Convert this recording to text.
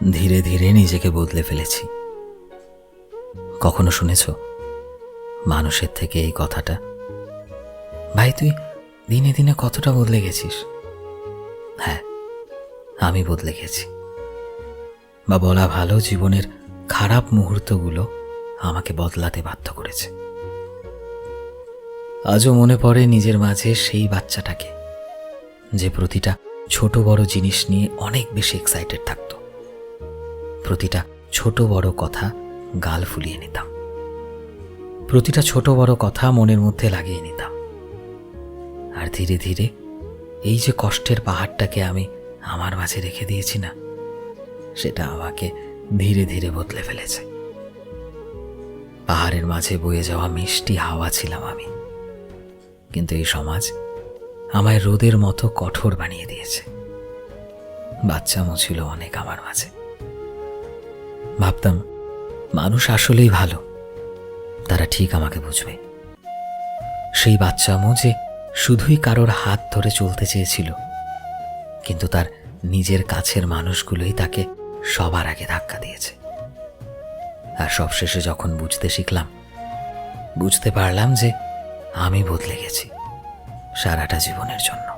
ধীরে ধীরে নিজেকে বদলে ফেলেছি। কখনো শুনেছ মানুষের থেকে এই কথাটা, ভাই তুই দিনে দিনে কতটা বদলে গেছিস? হ্যাঁ, আমি বদলে গেছি। বা বলা ভালো, জীবনের খারাপ মুহূর্তগুলো আমাকে বদলাতে বাধ্য করেছে। আজও মনে পড়ে নিজের মাঝে সেই বাচ্চাটাকে, যে প্রতিটা ছোট বড় জিনিস নিয়ে অনেক বেশি এক্সাইটেড থাকত। প্রতিটা ছোট বড় কথা গাল ফুলিয়ে নিতাম, প্রতিটা ছোট বড় কথা মনের মধ্যে লাগিয়ে নিতাম। আর ধীরে ধীরে এই যে কষ্টের পাহাড়টাকে আমি আমার মাঝে রেখে দিয়েছি না, সেটা আমাকে ধীরে ধীরে বদলে ফেলেছে। পাহাড়ের মাঝে বয়ে যাওয়া মিষ্টি হাওয়া ছিলাম আমি, কিন্তু এই সমাজ আমায় রোদের মতো কঠোর বানিয়ে দিয়েছে। বাচ্চামো ছিল অনেক আমার মাঝে। ভাবতাম মানুষ আসলেই ভালো, তারা ঠিক আমাকে বুঝবে। সেই বাচ্চামো যে শুধুই কারোর হাত ধরে চলতে চেয়েছিল, কিন্তু তার নিজের কাছের মানুষগুলোই তাকে সবার আগে ধাক্কা দিয়েছে। আর সবশেষে যখন বুঝতে পারলাম যে আমি বদলে গেছি সারাটা জীবনের জন্য।